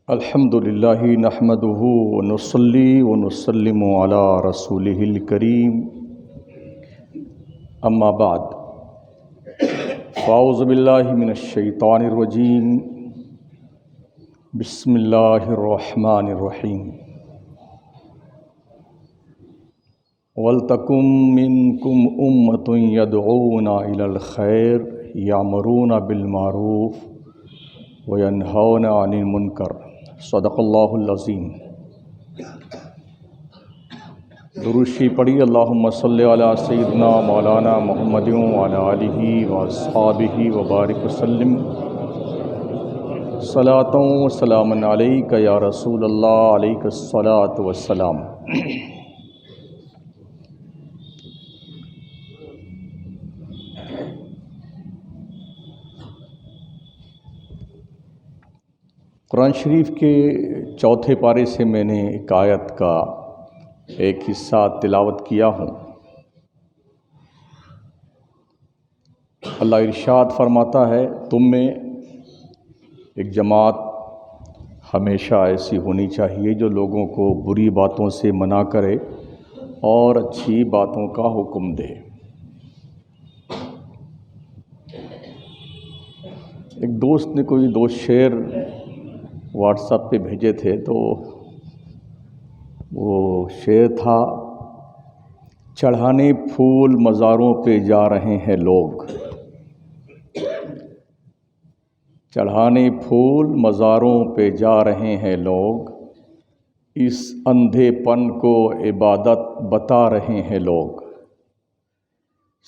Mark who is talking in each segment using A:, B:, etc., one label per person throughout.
A: الحمد للہ نحمدہ ونصلی ونسلم علی رسولہ الکریم اما بعد فاعوذ باللہ من الشیطان الرجیم بسم اللہ الرحمن الرحیم وَلْتَكُن مِّنكُمْ أُمَّةٌ يَدْعُونَ إِلَى الْخَيْرِ يَأْمُرُونَ بِالْمَعْرُوفِ وَيَنْهَوْنَ عَنِ الْمُنكَرِ صدق اللہ العظیم۔ درود شریف پڑھی۔ اللہم صلی علی سیدنا مولانا محمد وعلی آلہ واصحابہ وبارک وسلم صلاۃ و سلام علیک یا رسول اللہ علیک الصلاۃ والسلام۔ قرآن شریف کے چوتھے پارے سے میں نے ایک آیت کا ایک حصہ تلاوت کیا ہوں۔ اللہ ارشاد فرماتا ہے، تم میں ایک جماعت ہمیشہ ایسی ہونی چاہیے جو لوگوں کو بری باتوں سے منع کرے اور اچھی باتوں کا حکم دے۔ ایک دوست نے کوئی دو شعر واٹس ایپ پہ بھیجے تھے، تو وہ شعر تھا، چڑھانے پھول مزاروں پہ جا رہے ہیں لوگ، چڑھانے پھول مزاروں پہ جا رہے ہیں لوگ، اس اندھے پن کو عبادت بتا رہے ہیں لوگ،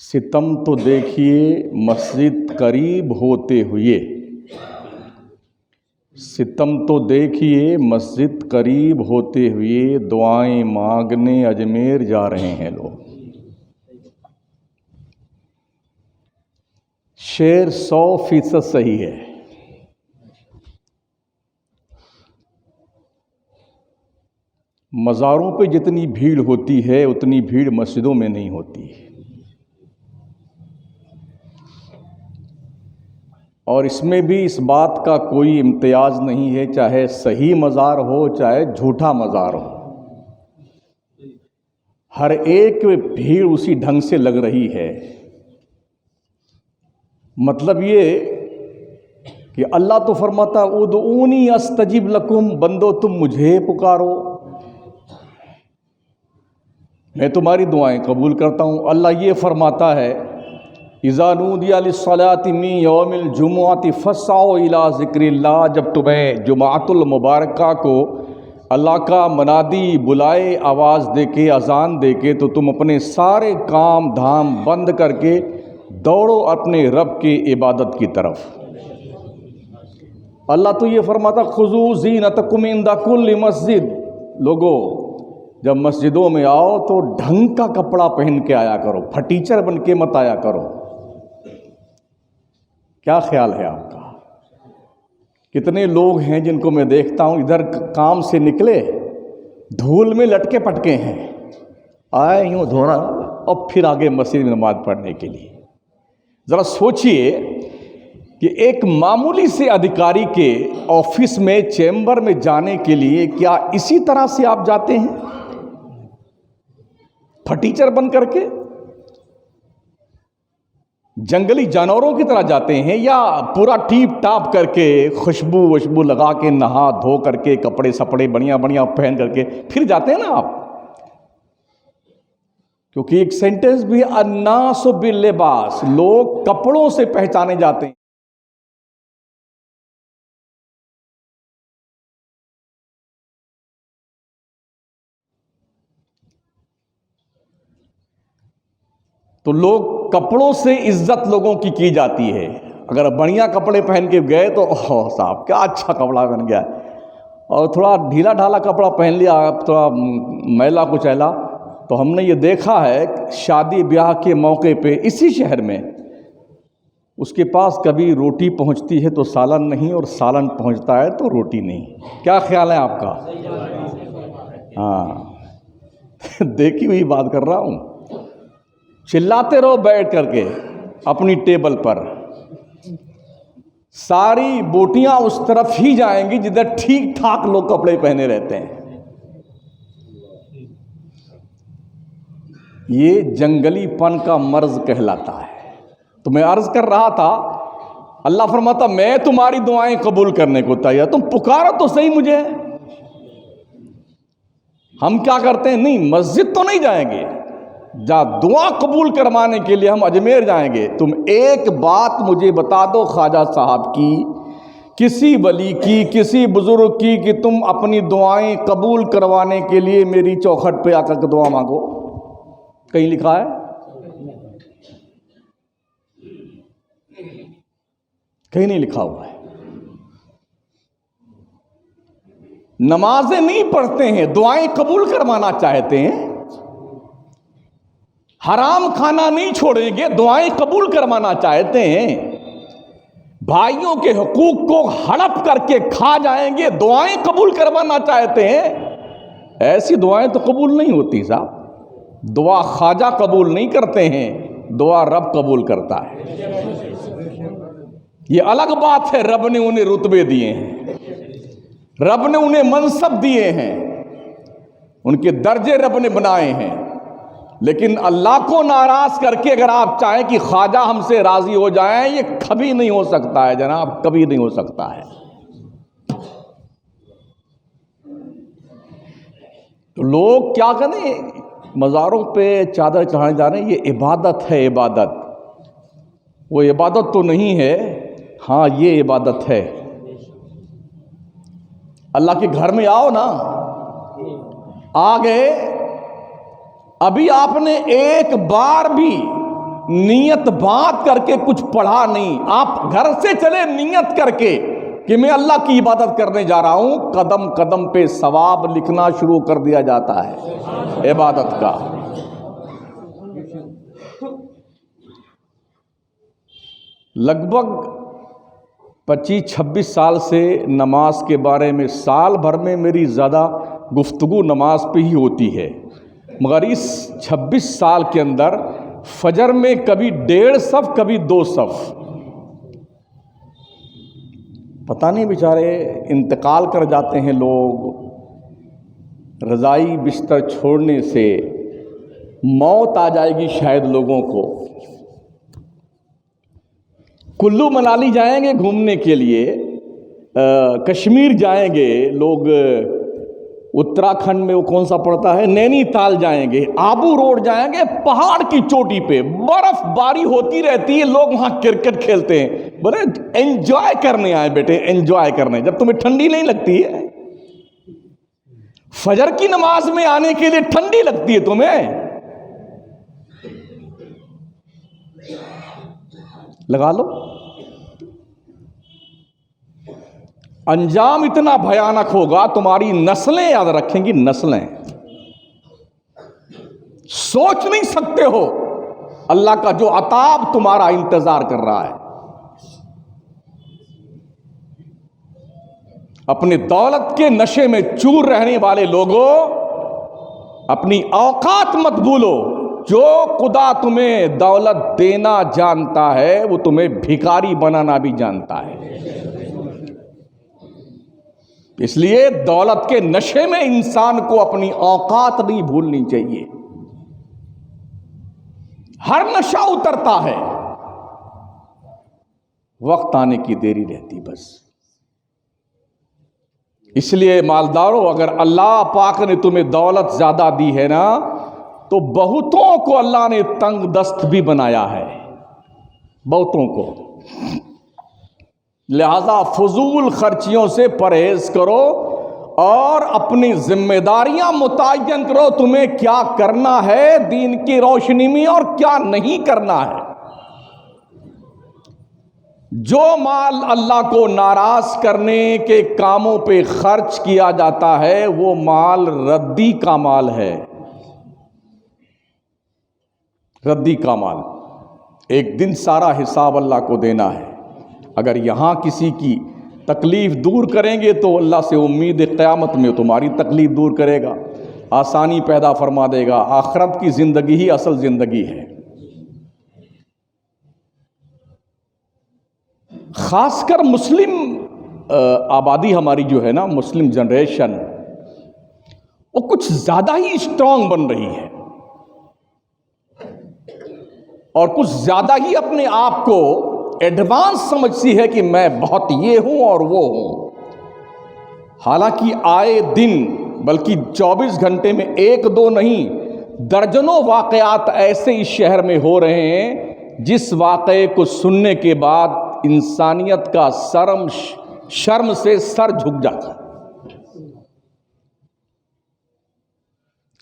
A: ستم تو دیکھیے مسجد قریب ہوتے ہوئے، ستم تو دیکھیے مسجد قریب ہوتے ہوئے، دعائیں مانگنے اجمیر جا رہے ہیں لوگ۔ شعر 100% صحیح ہے۔ مزاروں پہ جتنی بھیڑ ہوتی ہے اتنی بھیڑ مسجدوں میں نہیں ہوتی، اور اس میں بھی اس بات کا کوئی امتیاز نہیں ہے، چاہے صحیح مزار ہو چاہے جھوٹا مزار ہو، ہر ایک بھیڑ اسی ڈھنگ سے لگ رہی ہے۔ مطلب یہ کہ اللہ تو فرماتا ادعونی استجب لکم، بندو تم مجھے پکارو، میں تمہاری دعائیں قبول کرتا ہوں۔ اللہ یہ فرماتا ہے، اذا نودی للصلاۃ من یوم الجمعۃ فاسعوا الی ذکر اللہ، جب تمہیں جمعۃ المبارکہ کو اللہ کا منادی بلائے آواز دے کے، اذان دے کے، تو تم اپنے سارے کام دھام بند کر کے دوڑو اپنے رب کی عبادت کی طرف۔ اللہ تو یہ فرماتا خذوا زینتکم عند کل مسجد، لوگو جب مسجدوں میں آؤ تو ڈھنگ کا کپڑا پہن کے آیا کرو، پھٹیچر بن کے مت آیا کرو۔ کیا خیال ہے آپ کا؟ کتنے لوگ ہیں جن کو میں دیکھتا ہوں ادھر کام سے نکلے دھول میں لٹکے پٹکے ہیں، آئے یوں دھونا اور پھر آگے مسجد میں نماز پڑھنے کے لیے۔ ذرا سوچئے کہ ایک معمولی سے ادھیکاری کے آفس میں چیمبر میں جانے کے لیے کیا اسی طرح سے آپ جاتے ہیں پھٹیچر بن کر کے؟ جنگلی جانوروں کی طرح جاتے ہیں، یا پورا ٹیپ ٹاپ کر کے خوشبو وشبو لگا کے نہا دھو کر کے کپڑے سپڑے بڑھیا بڑھیا پہن کر کے پھر جاتے ہیں نا آپ؟ کیونکہ ایک سینٹنس بھی الناس باللباس، لوگ کپڑوں سے پہچانے جاتے ہیں۔ تو لوگ کپڑوں سے عزت لوگوں کی جاتی ہے۔ اگر بڑھیا کپڑے پہن کے گئے تو اوہ صاحب کیا اچھا کپڑا بن گیا، اور تھوڑا ڈھیلا ڈھالا کپڑا پہن لیا، تھوڑا میلا کچیلا، تو ہم نے یہ دیکھا ہے شادی بیاہ کے موقع پہ اسی شہر میں اس کے پاس کبھی روٹی پہنچتی ہے تو سالن نہیں، اور سالن پہنچتا ہے تو روٹی نہیں۔ کیا خیال ہے آپ کا؟ ہاں دیکھی ہوئی بات کر رہا ہوں۔ چلاتے رہو بیٹھ کر کے اپنی ٹیبل پر، ساری بوٹیاں اس طرف ہی جائیں گی جدھر ٹھیک ٹھاک لوگ کپڑے پہنے رہتے ہیں. یہ جنگلی پن کا مرض کہلاتا ہے. تو میں عرض کر رہا تھا اللہ فرماتا میں تمہاری دعائیں قبول کرنے کو تیار، تم پکارو تو صحیح مجھے. ہم کیا کرتے ہیں، نہیں مسجد تو نہیں جائیں گے، جا دعا قبول کروانے کے لیے ہم اجمیر جائیں گے. تم ایک بات مجھے بتا دو خواجہ صاحب کی، کسی ولی کی، کسی بزرگ کی، کہ تم اپنی دعائیں قبول کروانے کے لیے میری چوکھٹ پہ آ کر کے دعا مانگو. کہیں لکھا ہے؟ کہیں نہیں لکھا ہوا ہے. نمازیں نہیں پڑھتے ہیں، دعائیں قبول کروانا چاہتے ہیں. حرام کھانا نہیں چھوڑیں گے، دعائیں قبول کروانا چاہتے ہیں. بھائیوں کے حقوق کو ہڑپ کر کے کھا جائیں گے، دعائیں قبول کروانا چاہتے ہیں. ایسی دعائیں تو قبول نہیں ہوتی صاحب. دعا خواجہ قبول نہیں کرتے ہیں، دعا رب قبول کرتا ہے. یہ الگ بات ہے، رب نے انہیں رتبے دیے ہیں، رب نے انہیں منصب دیے ہیں، ان کے درجے رب نے بنائے ہیں. لیکن اللہ کو ناراض کر کے اگر آپ چاہیں کہ خواجہ ہم سے راضی ہو جائیں، یہ کبھی نہیں ہو سکتا ہے جناب، کبھی نہیں ہو سکتا ہے. تو لوگ کیا کریں، مزاروں پہ چادر چڑھانے جا رہے ہیں. یہ عبادت ہے، عبادت. وہ عبادت تو نہیں ہے، ہاں یہ عبادت ہے. اللہ کے گھر میں آؤ نا، آ گئے، ابھی آپ نے ایک بار بھی نیت بات کر کے کچھ پڑھا نہیں. آپ گھر سے چلے نیت کر کے کہ میں اللہ کی عبادت کرنے جا رہا ہوں، قدم قدم پہ ثواب لکھنا شروع کر دیا جاتا ہے عبادت کا. لگ بھگ 25-26 سال سے نماز کے بارے میں، سال بھر میں میری زیادہ گفتگو نماز پہ ہی ہوتی ہے، مگر اس 26 سال کے اندر فجر میں کبھی 1.5 صف کبھی 2 صف. پتہ نہیں بیچارے انتقال کر جاتے ہیں لوگ، رضائی بستر چھوڑنے سے موت آ جائے گی شاید لوگوں کو. کلو منالی جائیں گے گھومنے کے لیے، کشمیر جائیں گے لوگ، اتراکھنڈ میں وہ کون سا پڑتا ہے، نینی تال جائیں گے، آبو روڈ جائیں گے، پہاڑ کی چوٹی پہ برف باری ہوتی رہتی ہے، لوگ وہاں کرکٹ کھیلتے ہیں. بولے انجوائے کرنے آئے بیٹے، انجوائے کرنے. جب تمہیں ٹھنڈی نہیں لگتی ہے، فجر کی نماز میں آنے کے لیے ٹھنڈی لگتی ہے تمہیں، لگا لو. انجام اتنا بھیانک ہوگا، تمہاری نسلیں یاد رکھیں گی، نسلیں. سوچ نہیں سکتے ہو اللہ کا جو عطاب تمہارا انتظار کر رہا ہے. اپنی دولت کے نشے میں چور رہنے والے لوگوں، اپنی اوقات مت بھولو. جو خدا تمہیں دولت دینا جانتا ہے وہ تمہیں بھکاری بنانا بھی جانتا ہے. اس لیے دولت کے نشے میں انسان کو اپنی اوقات نہیں بھولنی چاہیے. ہر نشہ اترتا ہے، وقت آنے کی دیری رہتی بس. اس لیے مالداروں، اگر اللہ پاک نے تمہیں دولت زیادہ دی ہے نا، تو بہتوں کو اللہ نے تنگ دست بھی بنایا ہے، بہتوں کو. لہذا فضول خرچیوں سے پرہیز کرو اور اپنی ذمہ داریاں متعین کرو، تمہیں کیا کرنا ہے دین کی روشنی میں اور کیا نہیں کرنا ہے. جو مال اللہ کو ناراض کرنے کے کاموں پہ خرچ کیا جاتا ہے وہ مال ردی کا مال ہے، ردی کا مال. ایک دن سارا حساب اللہ کو دینا ہے. اگر یہاں کسی کی تکلیف دور کریں گے تو اللہ سے امید قیامت میں تمہاری تکلیف دور کرے گا، آسانی پیدا فرما دے گا. آخرت کی زندگی ہی اصل زندگی ہے. خاص کر مسلم آبادی ہماری جو ہے نا، مسلم جنریشن، وہ کچھ زیادہ ہی اسٹرانگ بن رہی ہے اور کچھ زیادہ ہی اپنے آپ کو ایڈوانس سمجھتی ہے کہ میں بہت یہ ہوں اور وہ ہوں. حالانکہ آئے دن، بلکہ 24 گھنٹے میں ایک دو نہیں، درجنوں واقعات ایسے اس شہر میں ہو رہے ہیں جس واقعے کو سننے کے بعد انسانیت کا شرم سے سر جھک جاتا ہے.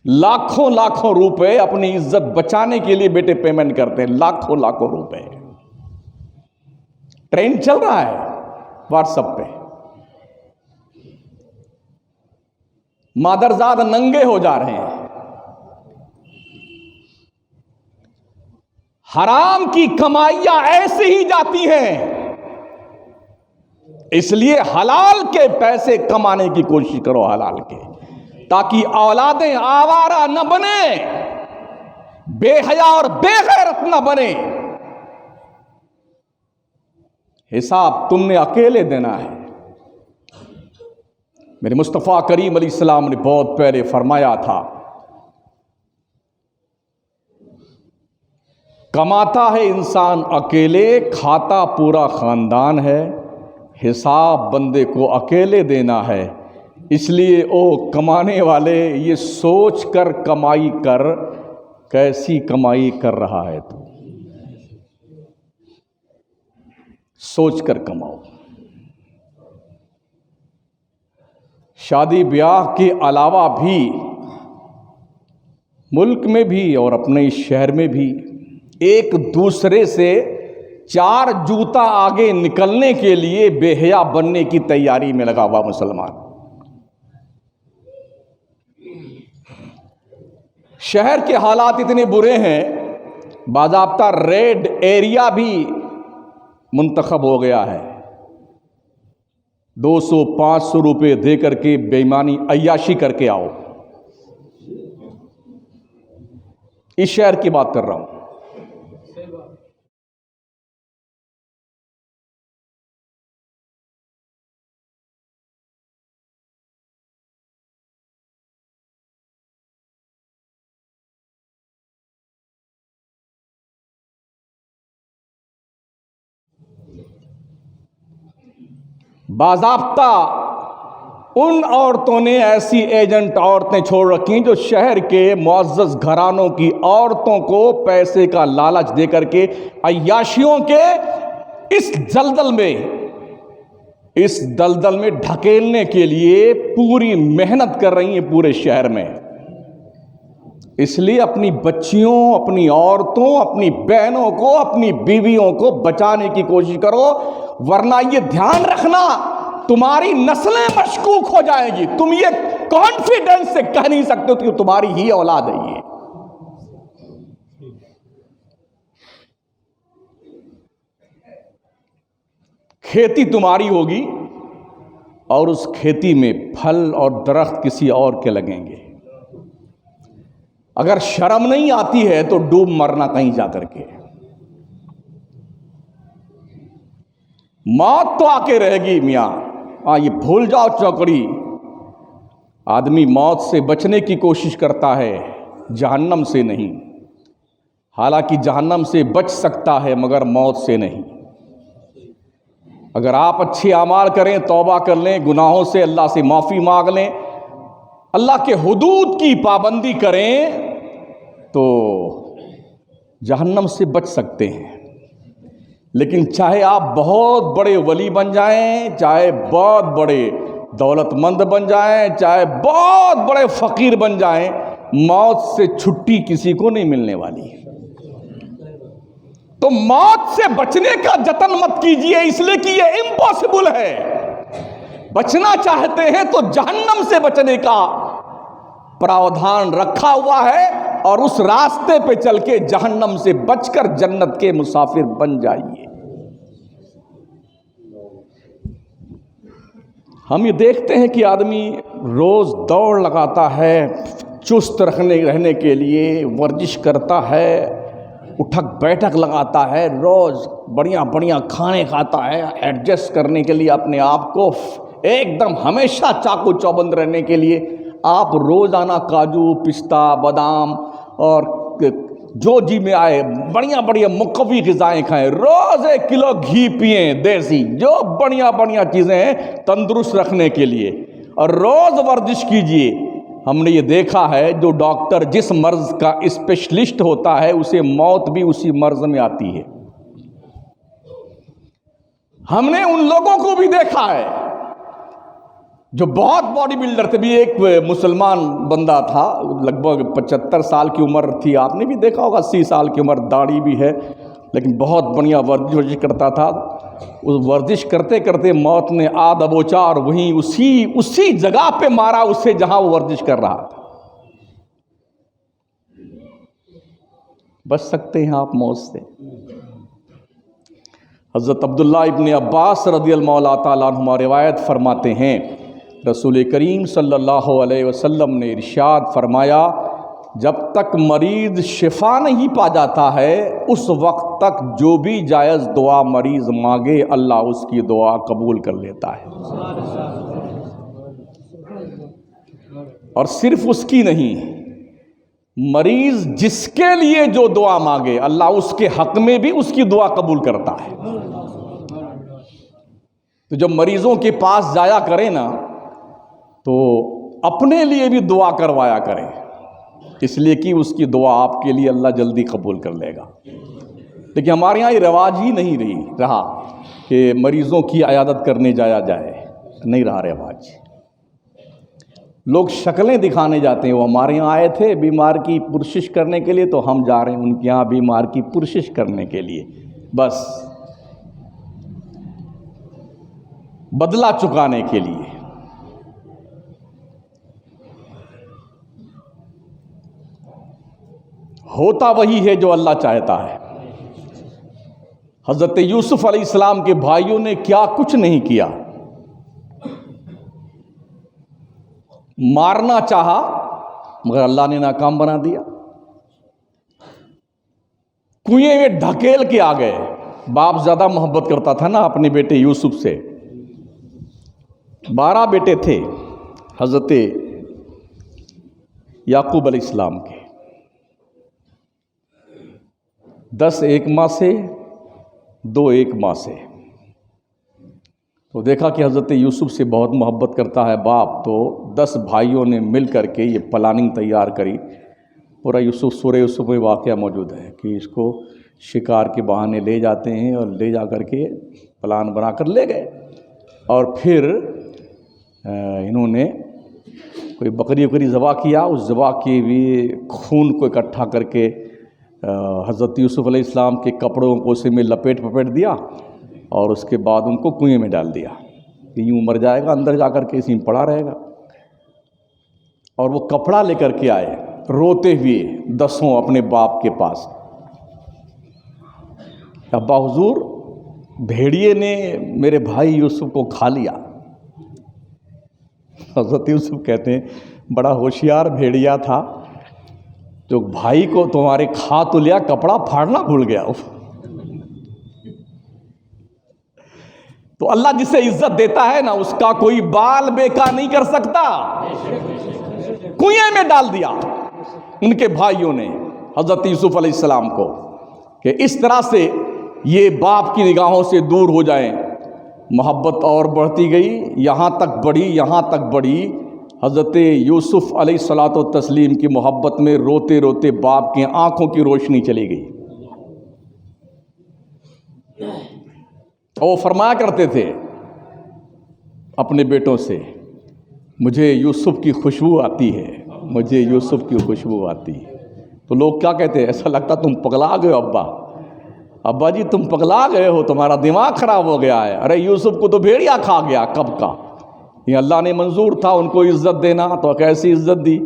A: لاکھوں لاکھوں روپے اپنی عزت بچانے کے لیے بیٹے پیمنٹ کرتے ہیں، لاکھوں لاکھوں روپے. ٹرینڈ چل رہا ہے واٹس ایپ پہ، مادرزاد ننگے ہو جا رہے ہیں. حرام کی کمائیاں ایسے ہی جاتی ہیں، اس لیے حلال کے پیسے کمانے کی کوشش کرو، حلال کے، تاکہ اولادیں آوارہ نہ بنے، بے حیا اور بے غیرت نہ بنے. حساب تم نے اکیلے دینا ہے. میرے مصطفیٰ کریم علیہ السلام نے بہت پہلے فرمایا تھا، کماتا ہے انسان اکیلے، کھاتا پورا خاندان ہے. حساب بندے کو اکیلے دینا ہے. اس لیے او کمانے والے، یہ سوچ کر کمائی کر، کیسی کمائی کر رہا ہے تو، سوچ کر کماؤ. شادی بیاہ کے علاوہ بھی ملک میں بھی اور اپنے شہر میں بھی ایک دوسرے سے 4 جوتا آگے نکلنے کے لیے بے حیا بننے کی تیاری میں لگا ہوا مسلمان. شہر کے حالات اتنے برے ہیں، باضابطہ ریڈ ایریا بھی منتخب ہو گیا ہے. 200-500 روپے دے کر کے بے ایمانی عیاشی کر کے آؤ. اس شہر کی بات کر رہا ہوں. باضابطہ ان عورتوں نے ایسی ایجنٹ عورتیں چھوڑ رکھی جو شہر کے معزز گھرانوں کی عورتوں کو پیسے کا لالچ دے کر کے عیاشیوں کے اس دلدل میں ڈھکیلنے کے لیے پوری محنت کر رہی ہیں پورے شہر میں. اس لیے اپنی بچیوں، اپنی عورتوں، اپنی بہنوں کو، اپنی بیویوں کو بچانے کی کوشش کرو، ورنہ یہ دھیان رکھنا تمہاری نسلیں مشکوک ہو جائیں گی. تم یہ کانفیڈنس سے کہہ نہیں سکتے ہو کہ تمہاری ہی اولاد ہے. یہ کھیتی تمہاری ہوگی اور اس کھیتی میں پھل اور درخت کسی اور کے لگیں گے. اگر شرم نہیں آتی ہے تو ڈوب مرنا کہیں جا کر کے. موت تو آ کے رہے گی میاں، یہ بھول جاؤ چوکڑی. آدمی موت سے بچنے کی کوشش کرتا ہے، جہنم سے نہیں. حالانکہ جہنم سے بچ سکتا ہے مگر موت سے نہیں. اگر آپ اچھے اعمال کریں، توبہ کر لیں گناہوں سے، اللہ سے معافی مانگ لیں، اللہ کے حدود کی پابندی کریں تو جہنم سے بچ سکتے ہیں. لیکن چاہے آپ بہت بڑے ولی بن جائیں، چاہے بہت بڑے دولت مند بن جائیں، چاہے بہت بڑے فقیر بن جائیں، موت سے چھٹی کسی کو نہیں ملنے والی. تو موت سے بچنے کا جتن مت کیجئے، اس لیے کہ یہ امپاسبل ہے. بچنا چاہتے ہیں تو جہنم سے بچنے کا پراودھان رکھا ہوا ہے، اور اس راستے پہ چل کے جہنم سے بچ کر جنت کے مسافر بن جائیے. ہم یہ دیکھتے ہیں کہ آدمی روز دوڑ لگاتا ہے چست رہنے کے لیے، ورزش کرتا ہے اٹھک بیٹھک لگاتا ہے، روز بڑھیا بڑھیا کھانے کھاتا ہے ایڈجسٹ کرنے کے لیے اپنے آپ کو، ایک دم ہمیشہ چاقو چوبند رہنے کے لیے آپ روزانہ کاجو پستہ بادام اور جو جی میں آئے بڑھیا بڑھیا مقوی غذائیں کھائیں، روز 1 کلو گھی پئیں دیسی، جو بڑھیا بڑھیا چیزیں ہیں تندرست رکھنے کے لیے، اور روز ورزش کیجئے۔ ہم نے یہ دیکھا ہے جو ڈاکٹر جس مرض کا اسپیشلسٹ ہوتا ہے اسے موت بھی اسی مرض میں آتی ہے۔ ہم نے ان لوگوں کو بھی دیکھا ہے جو بہت باڈی بلڈر تھے، بھی ایک مسلمان بندہ تھا، لگ بھگ 75 سال کی عمر تھی، آپ نے بھی دیکھا ہوگا، 80 سال کی عمر، داڑھی بھی ہے، لیکن بہت بڑھیا ورزش کرتا تھا۔ اس ورزش کرتے کرتے موت نے آ دبوچا اور وہیں اسی جگہ پہ مارا اسے جہاں وہ ورزش کر رہا تھا۔ بچ سکتے ہیں آپ موت سے؟ حضرت عبداللہ ابن عباس رضی اللہ تعالیٰ عنہما روایت فرماتے ہیں، رسول کریم صلی اللہ علیہ وسلم نے ارشاد فرمایا، جب تک مریض شفا نہیں پا جاتا ہے اس وقت تک جو بھی جائز دعا مریض مانگے اللہ اس کی دعا قبول کر لیتا ہے، اور صرف اس کی نہیں، مریض جس کے لیے جو دعا مانگے اللہ اس کے حق میں بھی اس کی دعا قبول کرتا ہے۔ تو جب مریضوں کے پاس جایا کریں نا تو اپنے لیے بھی دعا کروایا کریں، اس لیے کہ اس کی دعا آپ کے لیے اللہ جلدی قبول کر لے گا۔ لیکن ہمارے یہاں یہ رواج ہی نہیں رہا کہ مریضوں کی عیادت کرنے جایا جائے، نہیں رہا رواج۔ لوگ شکلیں دکھانے جاتے ہیں، وہ ہمارے یہاں آئے تھے بیمار کی پرشش کرنے کے لیے تو ہم جا رہے ہیں ان کے یہاں بیمار کی پرشش کرنے کے لیے، بس بدلہ چکانے کے لیے۔ ہوتا وہی ہے جو اللہ چاہتا ہے۔ حضرت یوسف علیہ السلام کے بھائیوں نے کیا کچھ نہیں کیا، مارنا چاہا مگر اللہ نے ناکام بنا دیا، کنویں میں ڈھکیل کے آ گئے۔ باپ زیادہ محبت کرتا تھا نا اپنے بیٹے یوسف سے، 12 بیٹے تھے حضرت یعقوب علیہ السلام کے، 10 ایک ماں سے، 2 ایک ماں سے۔ تو دیکھا کہ حضرت یوسف سے بہت محبت کرتا ہے باپ، تو 10 بھائیوں نے مل کر کے یہ پلاننگ تیار کری۔ پورا سورہ یوسف میں واقعہ موجود ہے کہ اس کو شکار کے بہانے لے جاتے ہیں اور لے جا کر کے پلان بنا کر لے گئے، اور پھر انہوں نے کوئی بکری وکری ذبح کیا، اس ذبح کے بھی خون کو اکٹھا کر کے حضرت یوسف علیہ السلام کے کپڑوں کو اسی میں لپیٹ دیا، اور اس کے بعد ان کو کنویں میں ڈال دیا کہ یوں مر جائے گا، اندر جا کر کے اسی میں پڑا رہے گا۔ اور وہ کپڑا لے کر کے آئے روتے ہوئے 10 اپنے باپ کے پاس، ابا حضور بھیڑیے نے میرے بھائی یوسف کو کھا لیا۔ حضرت یوسف کہتے ہیں بڑا ہوشیار بھیڑیا تھا، جو بھائی کو تمہارے کھا تو لیا، کپڑا پھاڑنا بھول گیا۔ تو اللہ جسے عزت دیتا ہے نا اس کا کوئی بال بیکار نہیں کر سکتا۔ کنویں میں ڈال دیا ان کے بھائیوں نے حضرت یوسف علیہ السلام کو، کہ اس طرح سے یہ باپ کی نگاہوں سے دور ہو جائیں۔ محبت اور بڑھتی گئی، یہاں تک بڑھی حضرت یوسف علیہ الصلاۃ والتسلیم کی محبت میں روتے روتے باپ کی آنکھوں کی روشنی چلی گئی۔ وہ فرمایا کرتے تھے اپنے بیٹوں سے، مجھے یوسف کی خوشبو آتی ہے، مجھے یوسف کی خوشبو آتی ہے۔ تو لوگ کیا کہتے ہیں، ایسا لگتا تم پگلا گئے ہو ابا جی، تم پگلا گئے ہو، تمہارا دماغ خراب ہو گیا ہے۔ ارے یوسف کو تو بھیڑیا کھا گیا کب کا، یہ اللہ نے منظور تھا ان کو عزت دینا، تو کیسی عزت دی؟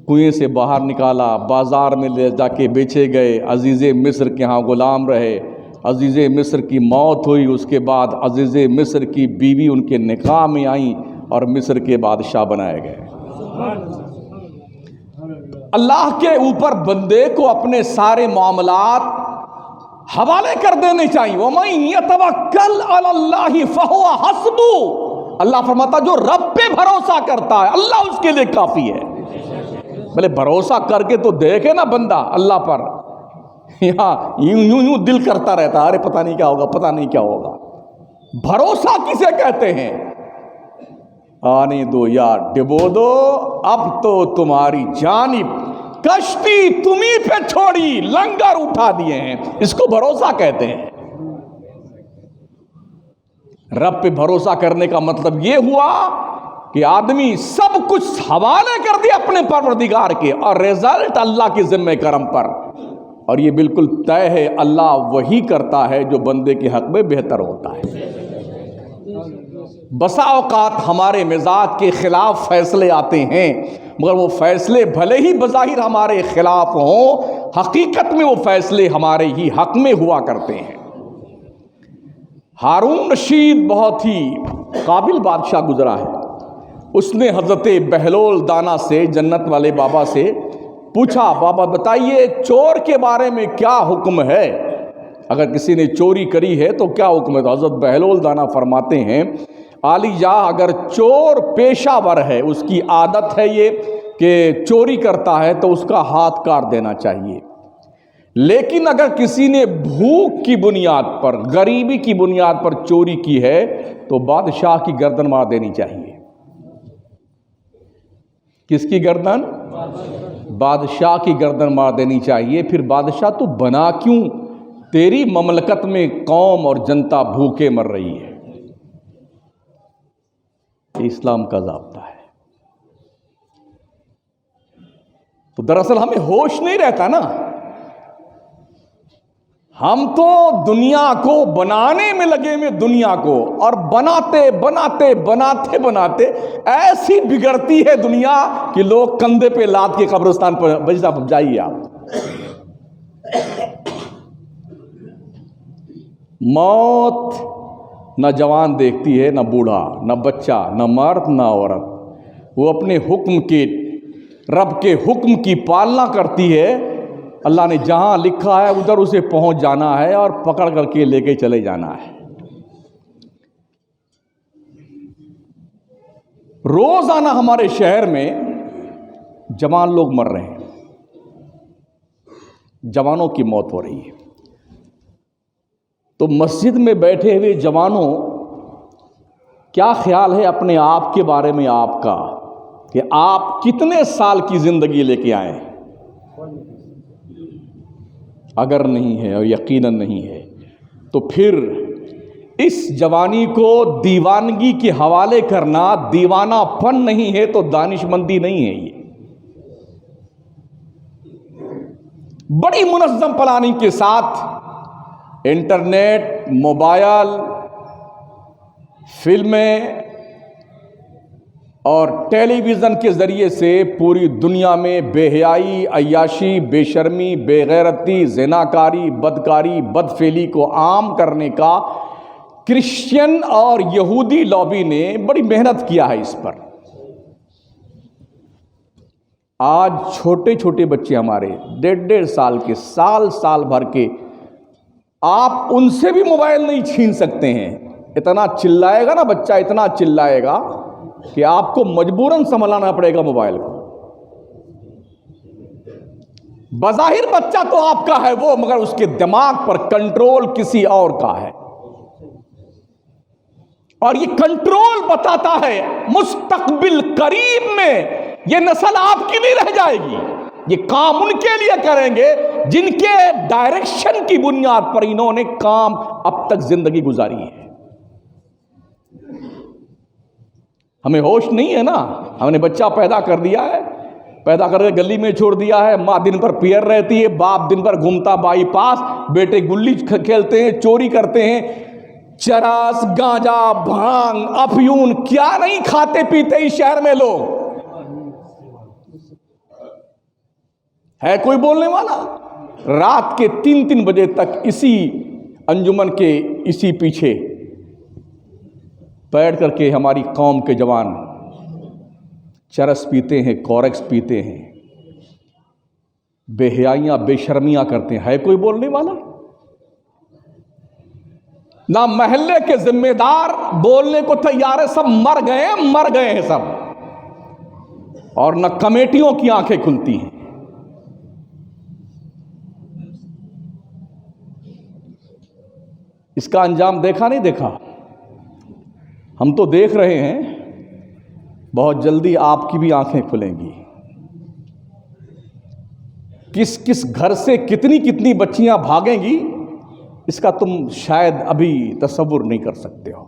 A: کنویں سے باہر نکالا، بازار میں لے جا کے بیچے گئے، عزیز مصر کے ہاں غلام رہے، عزیز مصر کی موت ہوئی، اس کے بعد عزیز مصر کی بیوی ان کے نکاح میں آئیں اور مصر کے بادشاہ بنائے گئے۔ اللہ کے اوپر بندے کو اپنے سارے معاملات حوالے کر دینے چاہیے. وَمَن يَتَوَكَّلْ عَلَى اللَّهِ فَهُوَ حَسْبُهُ. اللہ فرماتا جو رب پہ بھروسہ کرتا ہے اللہ اس کے لیے کافی ہے. بھلے بھروسہ کر کے تو دیکھے نا بندہ اللہ پر, یہاں یوں دل کرتا رہتا ارے پتہ نہیں کیا ہوگا, پتہ نہیں کیا ہوگا. بھروسہ کسے کہتے ہیں؟ آنے دو یا ڈبو دو, اب تو تمہاری جانب کشتی تمہیں پہ چھوڑی, لنگر اٹھا دیے ہیں, اس کو بھروسہ کہتے ہیں. رب پہ بھروسہ کرنے کا مطلب یہ ہوا کہ آدمی سب کچھ حوالے کر دیا اپنے پروردگار کے, اور رزلٹ اللہ کے ذمہ کرم پر. اور یہ بالکل طے ہے اللہ وہی کرتا ہے جو بندے کے حق میں بہتر ہوتا ہے. بسا اوقات ہمارے مزاج کے خلاف فیصلے آتے ہیں, مگر وہ فیصلے بھلے ہی بظاہر ہمارے خلاف ہوں, حقیقت میں وہ فیصلے ہمارے ہی حق میں ہوا کرتے ہیں. ہارون رشید بہت ہی قابل بادشاہ گزرا ہے. اس نے حضرت بہلول دانا سے, جنت والے بابا سے پوچھا, بابا بتائیے چور کے بارے میں کیا حکم ہے, اگر کسی نے چوری کری ہے تو کیا حکم ہے؟ تو حضرت بہلول دانا فرماتے ہیں عالی جاں اگر چور پیشہ ور ہے, اس کی عادت ہے یہ کہ چوری کرتا ہے, تو اس کا ہاتھ کاٹ دینا چاہیے. لیکن اگر کسی نے بھوک کی بنیاد پر, غریبی کی بنیاد پر چوری کی ہے تو بادشاہ کی گردن مار دینی چاہیے. کس کی گردن؟ بادشاہ کی گردن مار دینی چاہیے. پھر بادشاہ تو بنا کیوں؟ تیری مملکت میں قوم اور جنتا بھوکے مر رہی ہے. یہ اسلام کا ضابطہ ہے. تو دراصل ہمیں ہوش نہیں رہتا نا, ہم تو دنیا کو بنانے میں لگے ہوئے, دنیا کو, اور بناتے بناتے بناتے بناتے ایسی بگڑتی ہے دنیا کہ لوگ کندھے پہ لاد کے قبرستان پر بھائی صاحب جائیے آپ. موت نہ جوان دیکھتی ہے, نہ بوڑھا, نہ بچہ, نہ مرد, نہ عورت. وہ اپنے حکم کے, رب کے حکم کی پالنا کرتی ہے. اللہ نے جہاں لکھا ہے ادھر اسے پہنچ جانا ہے اور پکڑ کر کے لے کے چلے جانا ہے. روزانہ ہمارے شہر میں جوان لوگ مر رہے ہیں, جوانوں کی موت ہو رہی ہے. تو مسجد میں بیٹھے ہوئے جوانوں, کیا خیال ہے اپنے آپ کے بارے میں آپ کا, کہ آپ کتنے سال کی زندگی لے کے آئے؟ اگر نہیں ہے, اور یقیناً نہیں ہے, تو پھر اس جوانی کو دیوانگی کے حوالے کرنا دیوانہ پن نہیں ہے تو دانش مندی نہیں ہے. یہ بڑی منظم پلاننگ کے ساتھ انٹرنیٹ, موبائل, فلمیں اور ٹیلی ویژن کے ذریعے سے پوری دنیا میں بے حیائی, عیاشی, بے شرمی, بے غیرتی, زناکاری, بدکاری, بدفعلی کو عام کرنے کا کرسچین اور یہودی لابی نے بڑی محنت کیا ہے اس پر. آج چھوٹے چھوٹے بچے ہمارے 1.5 سال کے, سال بھر کے, آپ ان سے بھی موبائل نہیں چھین سکتے ہیں. اتنا چلائے گا نا بچہ, اتنا چلائے گا کہ آپ کو مجبوراً سنبھالنا پڑے گا موبائل کو. بظاہر بچہ تو آپ کا ہے وہ, مگر اس کے دماغ پر کنٹرول کسی اور کا ہے. اور یہ کنٹرول بتاتا ہے مستقبل قریب میں یہ نسل آپ کی نہیں رہ جائے گی. یہ کام ان کے لیے کریں گے جن کے ڈائریکشن کی بنیاد پر انہوں نے کام اب تک زندگی گزاری ہے. ہمیں ہوش نہیں ہے نا, ہم نے بچہ پیدا کر دیا ہے, پیدا کر کے گلی میں چھوڑ دیا ہے. ماں دن بھر پیئر رہتی ہے, باپ دن بھر گھومتا بائی پاس, بیٹے گلی کھیلتے ہیں, چوری کرتے ہیں, چرس, گانجا, بھانگ, افیون, کیا نہیں کھاتے پیتے اس شہر میں لوگ. ہے کوئی بولنے والا؟ رات کے 3 بجے تک اسی انجمن کے اسی پیچھے بیٹھ کر کے ہماری قوم کے جوان چرس پیتے ہیں, کورکس پیتے ہیں, بے حیائیاں, بے شرمیاں کرتے ہیں. ہے کوئی بولنے والا؟ نہ محلے کے ذمہ دار بولنے کو تیار ہے، سب مر گئے ہیں سب، اور نہ کمیٹیوں کی آنکھیں کھلتی ہیں۔ اس کا انجام دیکھا نہیں دیکھا؟ ہم تو دیکھ رہے ہیں، بہت جلدی آپ کی بھی آنکھیں کھلیں گی۔ کس کس گھر سے کتنی کتنی بچیاں بھاگیں گی، اس کا تم شاید ابھی تصور نہیں کر سکتے ہو۔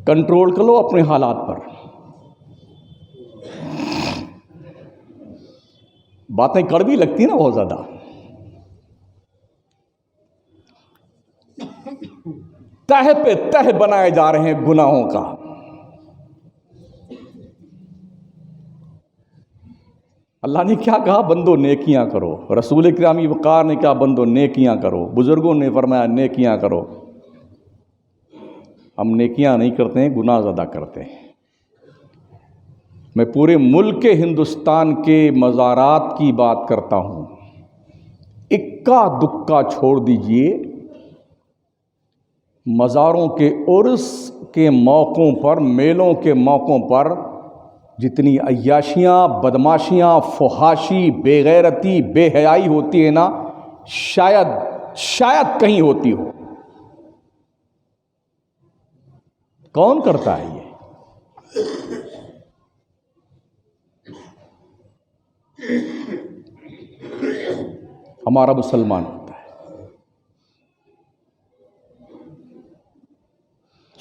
A: کنٹرول کر لو اپنے حالات پر۔ باتیں کڑوی لگتی ہیں نا بہت زیادہ۔ تہ پہ تہ بنائے جا رہے ہیں گناہوں کا۔ اللہ نے کیا کہا؟ بندو نیکیاں کرو۔ رسول کرام وقار نے کہا بندو نیکیاں کرو۔ بزرگوں نے فرمایا نیکیاں کرو۔ ہم نیکیاں نہیں کرتے ہیں، گناہ زیادہ کرتے ہیں۔ میں پورے ملک ہندوستان کے مزارات کی بات کرتا ہوں، اکا دکا چھوڑ دیجئے، مزاروں کے عرس کے موقعوں پر، میلوں کے موقعوں پر جتنی عیاشیاں، بدماشیاں، فحاشی، بے غیرتی، بے حیائی ہوتی ہے نا، شاید کہیں ہوتی ہو۔ کون کرتا ہے یہ؟ ہمارا مسلمان ہوتا ہے۔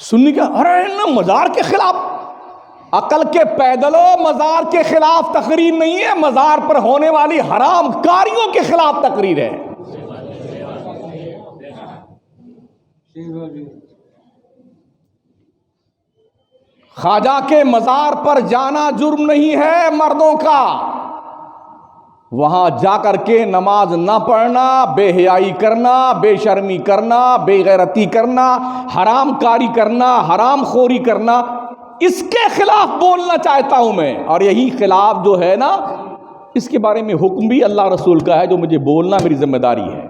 A: سنی کا ارے نا مزار کے خلاف، عقل کے پیدلوں، مزار کے خلاف تقریر نہیں ہے، مزار پر ہونے والی حرام کاریوں کے خلاف تقریر ہے۔ خواجہ کے مزار پر جانا جرم نہیں ہے مردوں کا، وہاں جا کر کے نماز نہ پڑھنا، بے حیائی کرنا، بے شرمی کرنا، بے غیرتی کرنا، حرام کاری کرنا، حرام خوری کرنا، اس کے خلاف بولنا چاہتا ہوں میں۔ اور یہی خلاف جو ہے نا، اس کے بارے میں حکم بھی اللہ رسول کا ہے، جو مجھے بولنا میری ذمہ داری ہے۔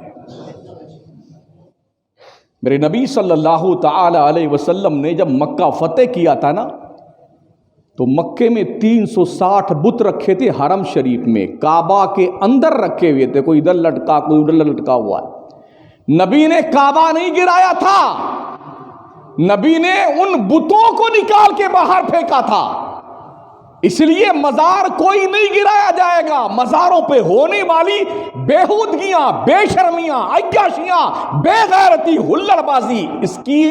A: میرے نبی صلی اللہ تعالی علیہ وسلم نے جب مکہ فتح کیا تھا نا، تو مکے میں 360 بت رکھے تھے حرم شریف میں، کعبہ کے اندر رکھے ہوئے تھے، کوئی ادھر لٹکا کوئی ادھر لٹکا ہوا ہے۔ نبی نے کعبہ نہیں گرایا تھا، نبی نے ان بتوں کو نکال کے باہر پھینکا تھا۔ اس لیے مزار کوئی نہیں گرایا جائے گا۔ مزاروں پہ ہونے والی بےہودگیاں، بے شرمیاں، عیاشیاں، بے غیرتی، ہلڑ بازی، اس کی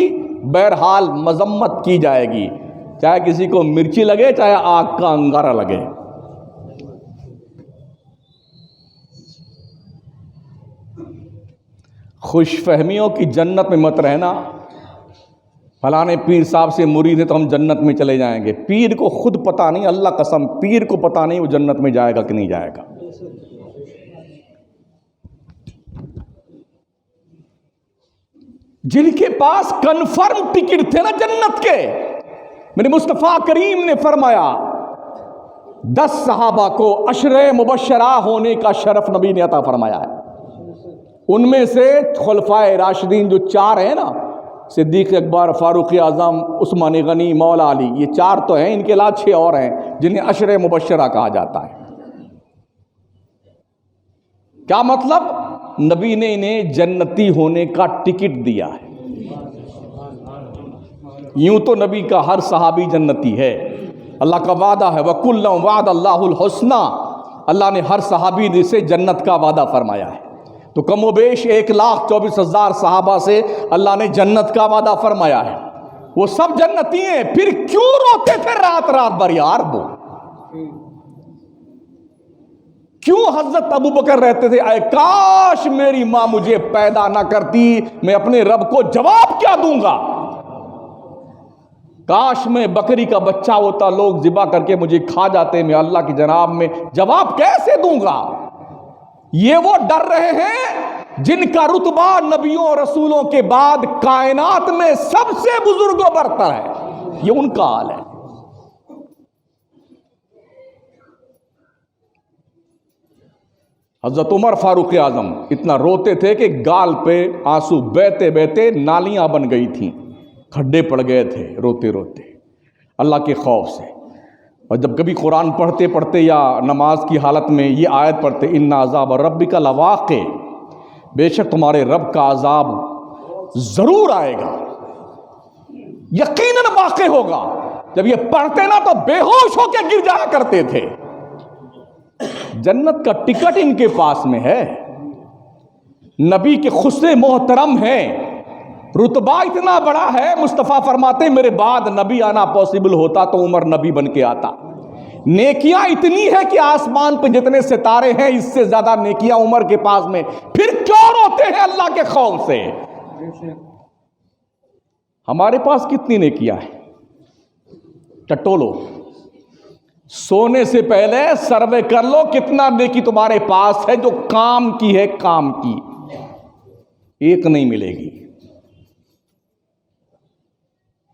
A: بہرحال مذمت کی جائے گی، چاہے کسی کو مرچی لگے، چاہے آگ کا انگارہ لگے۔ خوش فہمیوں کی جنت میں مت رہنا، فلانے پیر صاحب سے مرید ہے تو ہم جنت میں چلے جائیں گے۔ پیر کو خود پتہ نہیں، اللہ قسم پیر کو پتہ نہیں وہ جنت میں جائے گا کہ نہیں جائے گا۔ جن کے پاس کنفرم ٹکٹ تھے نا جنت کے، میرے مصطفیٰ کریم نے فرمایا 10 صحابہ کو عشرے مبشرہ ہونے کا شرف نبی نے عطا فرمایا ہے۔ ان میں سے خلفائے راشدین جو 4 ہیں نا، صدیق اکبر، فاروق اعظم، عثمان غنی، مولا علی، یہ 4 تو ہیں، ان کے علاوہ 6 اور ہیں جنہیں عشرے مبشرہ کہا جاتا ہے۔ کیا مطلب؟ نبی نے انہیں جنتی ہونے کا ٹکٹ دیا ہے۔ یوں تو نبی کا ہر صحابی جنتی ہے، اللہ کا وعدہ ہے وَكُلًّا وَعَدَ اللَّهُ الْحُسْنَى، اللہ نے ہر صحابی سے جنت کا وعدہ فرمایا ہے۔ تو کم و بیش 1,24,000 صحابہ سے اللہ نے جنت کا وعدہ فرمایا ہے، وہ سب جنتی ہیں۔ پھر کیوں روتے تھے رات رات بھر یار؟ وہ کیوں حضرت ابوبکر رہتے تھے اے کاش میری ماں مجھے پیدا نہ کرتی، میں اپنے رب کو جواب کیا دوں گا؟ کاش میں بکری کا بچہ ہوتا، لوگ ذبح کر کے مجھے کھا جاتے، میں اللہ کی جناب میں جواب کیسے دوں گا؟ یہ وہ ڈر رہے ہیں جن کا رتبہ نبیوں اور رسولوں کے بعد کائنات میں سب سے بزرگ و برتر ہے، یہ ان کا حال ہے۔ حضرت عمر فاروق اعظم اتنا روتے تھے کہ گال پہ آنسو بہتے بہتے نالیاں بن گئی تھیں، کھڈے پڑ گئے تھے روتے روتے اللہ کے خوف سے۔ اور جب کبھی قرآن پڑھتے پڑھتے یا نماز کی حالت میں یہ آیت پڑھتے ان عذاب ربک لواقع، بے شک تمہارے رب کا عذاب ضرور آئے گا، یقیناً واقع ہوگا، جب یہ پڑھتے نا تو بے ہوش ہو کے گر جایا کرتے تھے۔ جنت کا ٹکٹ ان کے پاس میں ہے، نبی کے خصوص محترم ہیں، رتبہ اتنا بڑا ہے، مصطفیٰ فرماتے میرے بعد نبی آنا پاسبل ہوتا تو عمر نبی بن کے آتا۔ نیکیاں اتنی ہے کہ آسمان پہ جتنے ستارے ہیں اس سے زیادہ نیکیاں عمر کے پاس میں، پھر کیوں روتے ہیں اللہ کے خوف سے؟ ہمارے پاس کتنی نیکیاں ہیں؟ ٹٹولو، سونے سے پہلے سروے کر لو کتنا نیکی تمہارے پاس ہے جو کام کی ہے، کام کی ایک نہیں ملے گی۔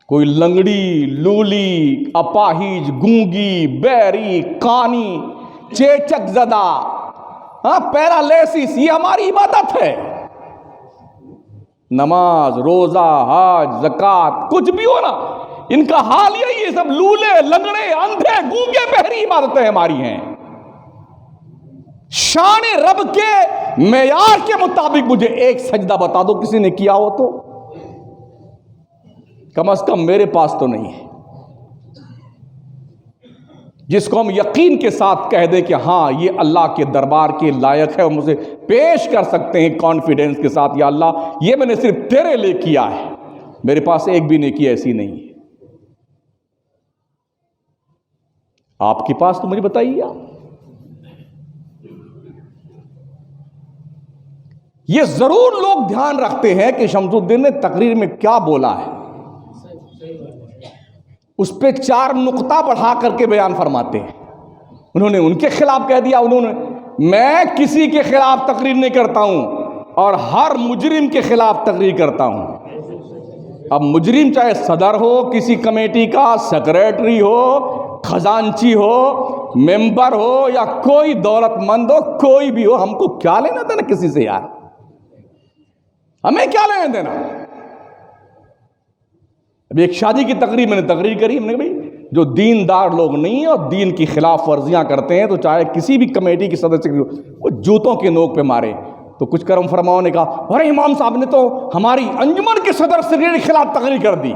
A: کوئی لنگڑی، لولی، اپاہج، گونگی، بہری، کانی، چیچک زدہ، پیرالیسس، یہ ہماری عبادت ہے۔ نماز، روزہ، حج، زکوٰۃ، کچھ بھی ہو نا، ان کا حال یہی ہے، سب لولے، لنگڑے، اندھے، گونگے، بہری عبادتیں ہماری ہیں۔ شان رب کے معیار کے مطابق مجھے ایک سجدہ بتا دو کسی نے کیا ہو تو، کم از کم میرے پاس تو نہیں ہے، جس کو ہم یقین کے ساتھ کہہ دیں کہ ہاں یہ اللہ کے دربار کے لائق ہے، ہم اسے پیش کر سکتے ہیں کانفیڈنس کے ساتھ، یا اللہ یہ میں نے صرف تیرے لیے کیا ہے، میرے پاس ایک بھی نیکی ایسی نہیں ہے۔ آپ کے پاس تو مجھے بتائیے آپ۔ یہ ضرور لوگ دھیان رکھتے ہیں کہ شمس الدین نے تقریر میں کیا بولا ہے، اس پہ 4 نقطہ بڑھا کر کے بیان فرماتے ہیں۔ انہوں نے ان کے خلاف کہہ دیا، میں کسی کے خلاف تقریر نہیں کرتا ہوں اور ہر مجرم کے خلاف تقریر کرتا ہوں۔ اب مجرم چاہے صدر ہو کسی کمیٹی کا، سیکریٹری ہو، خزانچی ہو، ممبر ہو، یا کوئی دولت مند ہو، کوئی بھی ہو، ہم کو کیا لینا دینا کسی سے یار؟ ہمیں کیا لینا دینا؟ ابھی ایک شادی کی تقریر میں نے تقریر کری، ہم نے بھائی جو دیندار لوگ نہیں ہیں اور دین کی خلاف ورزیاں کرتے ہیں تو چاہے کسی بھی کمیٹی کی صدر وہ جوتوں کے نوک پہ مارے، تو کچھ کرم فرماؤں نے کہا ارے امام صاحب نے تو ہماری انجمن کے صدر سیکریٹری کے خلاف تقریر کر دی۔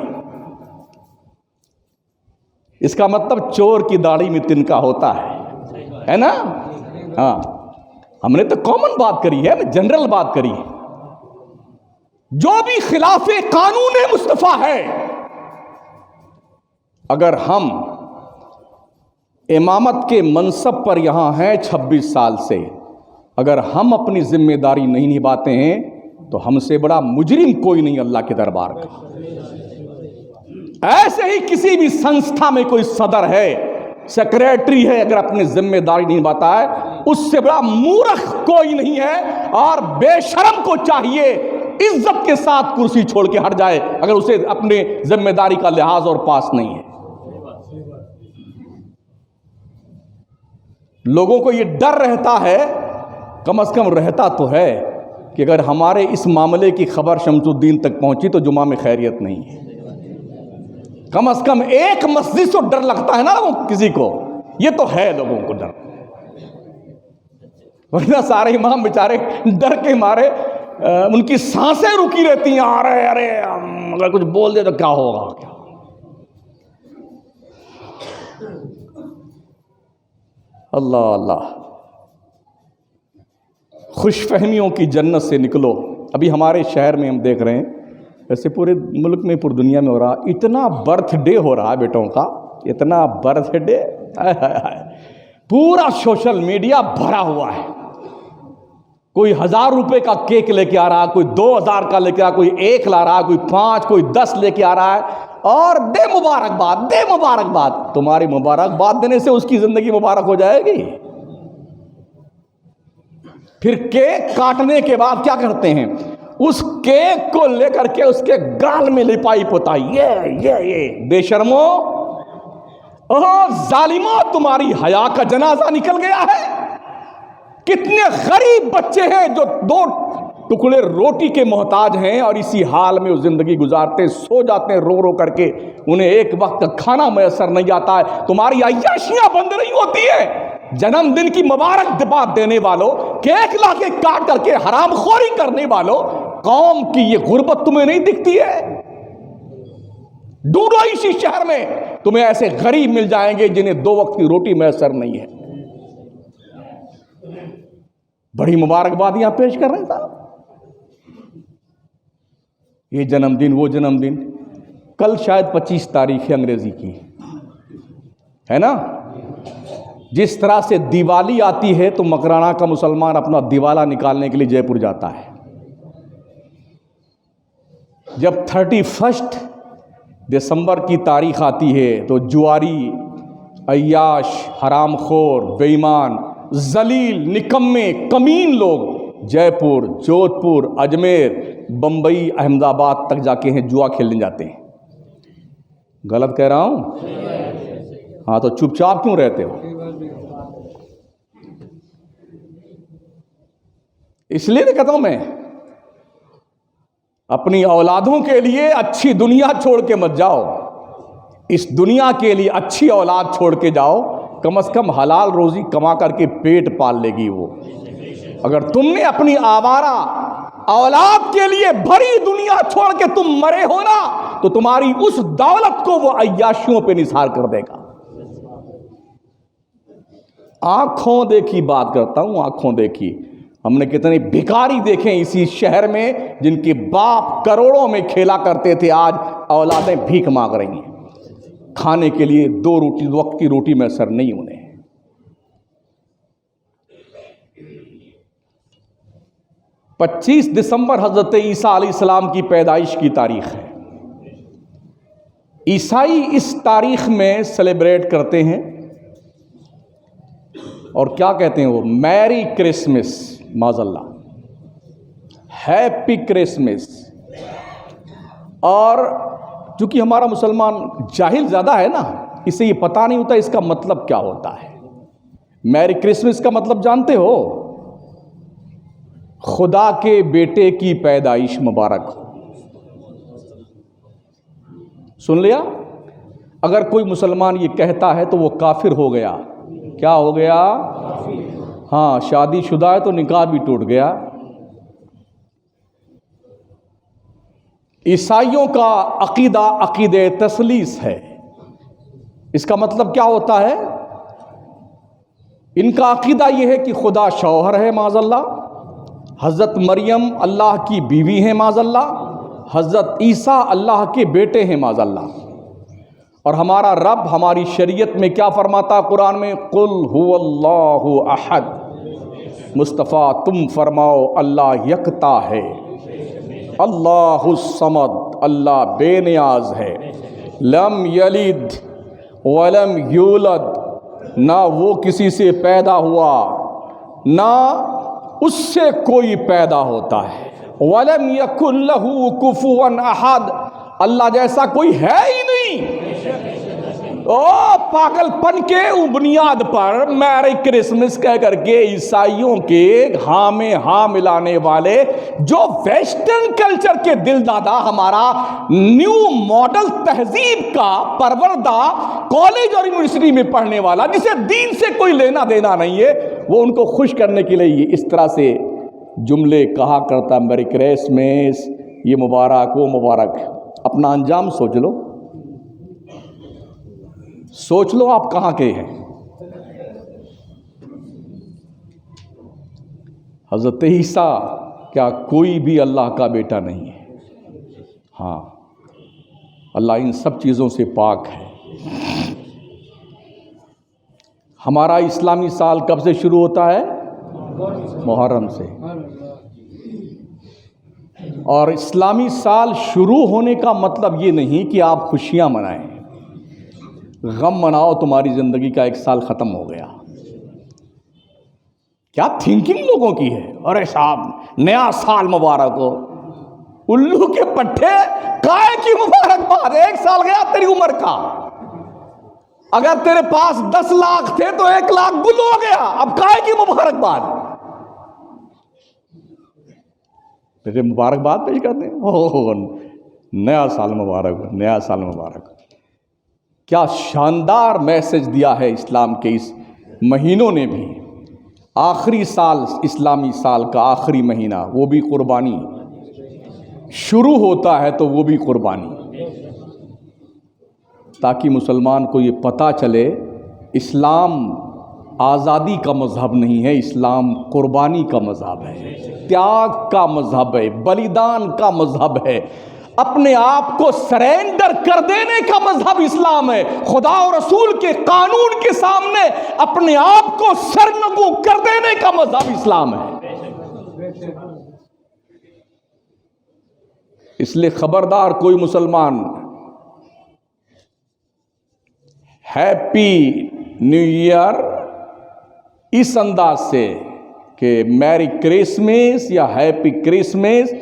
A: اس کا مطلب چور کی داڑھی میں تنکا ہوتا ہے نا؟ ہاں، ہم نے تو کامن بات کری ہے، جنرل بات کری ہے۔ جو بھی خلاف قانون مصطفیٰ ہے، اگر ہم امامت کے منصب پر یہاں ہیں 26 سال سے، اگر ہم اپنی ذمہ داری نہیں نبھاتے ہیں تو ہم سے بڑا مجرم کوئی نہیں اللہ کے دربار کا۔ ایسے ہی کسی بھی سنستھا میں کوئی صدر ہے، سیکریٹری ہے، اگر اپنی ذمہ داری نہیں نبھاتا ہے، اس سے بڑا مورخ کوئی نہیں ہے، اور بے شرم کو چاہیے عزت کے ساتھ کرسی چھوڑ کے ہٹ جائے اگر اسے اپنے ذمہ داری کا لحاظ اور پاس نہیں ہے۔ لوگوں کو یہ ڈر رہتا ہے، کم از کم رہتا تو ہے، کہ اگر ہمارے اس معاملے کی خبر شمس الدین تک پہنچی تو جمعہ میں خیریت نہیں ہے۔ کم از کم ایک مسجد سے ڈر لگتا ہے نا کسی کو، یہ تو ہے لوگوں کو ڈر، ورنہ سارے امام بیچارے ڈر کے مارے ان کی سانسیں رکی رہتی ہیں، ارے اگر کچھ بول دے تو کیا ہوگا کیا۔ اللہ اللہ، خوش فہمیوں کی جنت سے نکلو۔ ابھی ہمارے شہر میں ہم دیکھ رہے ہیں، ویسے پورے ملک میں، پوری دنیا میں ہو رہا، اتنا برتھ ڈے ہو رہا ہے بیٹوں کا، اتنا برتھ ڈے، پورا سوشل میڈیا بھرا ہوا ہے۔ کوئی 1000 روپے کا کیک لے کے آ رہا، کوئی 2000 کا لے کے آ رہا، کوئی 1 لا رہا، کوئی 5، کوئی 10 لے کے آ رہا ہے، اور دے مبارکباد، دے مبارکباد۔ تمہاری مبارکباد دینے سے اس کی زندگی مبارک ہو جائے گی؟ پھر کیک کاٹنے کے بعد کیا کرتے ہیں؟ اس کیک کو لے کر کے اس کے گال میں لپائی پوتائی، یہ بے شرمو، ظالموں، تمہاری حیا کا جنازہ نکل گیا ہے، کتنے غریب بچے ہیں جو 2 ٹکڑے روٹی کے محتاج ہیں اور اسی حال میں وہ زندگی گزارتے ہیں، سو جاتے ہیں رو رو کر کے، انہیں ایک وقت کا کھانا میسر نہیں آتا ہے۔ تمہاری عیاشیاں بند نہیں ہوتی ہیں۔ جنم دن کی مبارک بات دینے والوں، کیک لا کے کاٹ کر کے حرام خوری کرنے والوں، قوم کی یہ غربت تمہیں نہیں دکھتی ہے؟ ڈھونڈو اسی شہر میں، تمہیں ایسے غریب مل جائیں گے جنہیں 2 وقت کی روٹی میسر نہیں ہے۔ بڑی مبارکبادیاں پیش کر رہے ہیں صاحب، یہ جنم دن وہ جنم دن۔ کل شاید 25 تاریخ ہے انگریزی کی، ہے نا؟ جس طرح سے دیوالی آتی ہے تو مکرانہ کا مسلمان اپنا دیوالا نکالنے کے لیے جے پور جاتا ہے۔ جب 31 دسمبر کی تاریخ آتی ہے تو جواری، عیاش، حرام خور، بے ایمان، ذلیل، نکمے، کمین لوگ جے پور، جودھ پور، اجمیر، بمبئی، احمد آباد تک جا کے ہیں جوا کھیلنے جاتے ہیں۔ غلط کہہ رہا ہوں؟ ہاں تو چپ چاپ کیوں رہتے ہو؟ اس لیے کہتا ہوں میں، اپنی اولادوں کے لیے اچھی دنیا چھوڑ کے مت جاؤ، اس دنیا کے لیے اچھی اولاد چھوڑ کے جاؤ، کم از کم حلال روزی کما کر کے پیٹ پال لے گی وہ۔ اگر تم نے اپنی آوارہ اولاد کے لیے بھری دنیا چھوڑ کے تم مرے ہو نا، تو تمہاری اس دولت کو وہ عیاشیوں پہ نثار کر دے گا۔ آنکھوں دیکھی بات کرتا ہوں، آنکھوں دیکھی۔ ہم نے کتنے بھکاری دیکھیں اسی شہر میں جن کے باپ کروڑوں میں کھیلا کرتے تھے، آج اولادیں بھیک مانگ رہی ہیں، کھانے کے لیے 2 وقت کی روٹی میسر نہیں انہیں۔ 25 دسمبر حضرت عیسیٰ علیہ السلام کی پیدائش کی تاریخ ہے۔ عیسائی اس تاریخ میں سیلیبریٹ کرتے ہیں اور کیا کہتے ہیں وہ؟ میری کرسمس، معاذ اللہ، ہیپی کرسمس۔ اور چونکہ ہمارا مسلمان جاہل زیادہ ہے نا، اسے یہ پتہ نہیں ہوتا اس کا مطلب کیا ہوتا ہے۔ میری کرسمس کا مطلب جانتے ہو؟ خدا کے بیٹے کی پیدائش مبارک ہو۔ سن لیا؟ اگر کوئی مسلمان یہ کہتا ہے تو وہ کافر ہو گیا۔ کیا ہو گیا؟ ہاں، شادی شدہ ہے تو نکاح بھی ٹوٹ گیا۔ عیسائیوں کا عقیدہ عقیدہ تثلیث ہے۔ اس کا مطلب کیا ہوتا ہے؟ ان کا عقیدہ یہ ہے کہ خدا شوہر ہے معاذ اللہ، حضرت مریم اللہ کی بیوی ہیں معاذ اللہ، حضرت عیسیٰ اللہ کے بیٹے ہیں معاذ اللہ۔ اور ہمارا رب ہماری شریعت میں کیا فرماتا قرآن میں؟ قل هو اللہ احد، مصطفیٰ تم فرماؤ اللہ یکتا ہے، اللہ الصمد، اللہ بے نیاز ہے، لم یلد ولم یولد، نہ وہ کسی سے پیدا ہوا نہ اس سے کوئی پیدا ہوتا ہے، ولم یکن لہ کفوا احد، اللہ جیسا کوئی ہے ہی نہیں۔ پاگل پن کے بنیاد پر میری کرسمس کہہ کر کے عیسائیوں کے ہاں میں ہاں ملانے والے، جو ویسٹرن کلچر کے دل دادا، ہمارا نیو ماڈل تہذیب کا پروردہ، کالج اور یونیورسٹی میں پڑھنے والا، جسے دین سے کوئی لینا دینا نہیں ہے، وہ ان کو خوش کرنے کے لیے اس طرح سے جملے کہا کرتا، میری کرسمس، یہ مبارک وہ مبارک۔ اپنا انجام سوچ لو، سوچ لو آپ کہاں کے ہیں۔ حضرت عیسیٰ کیا کوئی بھی اللہ کا بیٹا نہیں ہے؟ ہاں، اللہ ان سب چیزوں سے پاک ہے۔ ہمارا اسلامی سال کب سے شروع ہوتا ہے؟ محرم سے۔ اور اسلامی سال شروع ہونے کا مطلب یہ نہیں کہ آپ خوشیاں منائیں، غم مناؤ، تمہاری زندگی کا 1 سال ختم ہو گیا۔ کیا تھنکنگ لوگوں کی ہے؟ ارے صاحب نیا سال مبارک ہو، الو کے پٹھے، کائے کی مبارکباد، 1 سال گیا تیری عمر کا۔ اگر تیرے پاس 10 لاکھ تھے تو 1 لاکھ گل ہو گیا، اب کائے کی مبارکباد؟ میرے مبارکباد پیش کرتے ہیں، نیا سال مبارک، نیا سال مبارک۔ کیا شاندار میسج دیا ہے اسلام کے اس مہینوں نے بھی۔ آخری سال، اسلامی سال کا آخری مہینہ، وہ بھی قربانی شروع ہوتا ہے تو وہ بھی قربانی، تاکہ مسلمان کو یہ پتہ چلے اسلام آزادی کا مذہب نہیں ہے، اسلام قربانی کا مذہب ہے، تیاگ کا مذہب ہے، بلیدان کا مذہب ہے، اپنے آپ کو سرینڈر کر دینے کا مذہب اسلام ہے، خدا و رسول کے قانون کے سامنے اپنے آپ کو سرنگو کر دینے کا مذہب اسلام ہے۔ اس لیے خبردار کوئی مسلمان ہیپی نیو ایئر اس انداز سے کہ میری کرسمس یا ہیپی کرسمس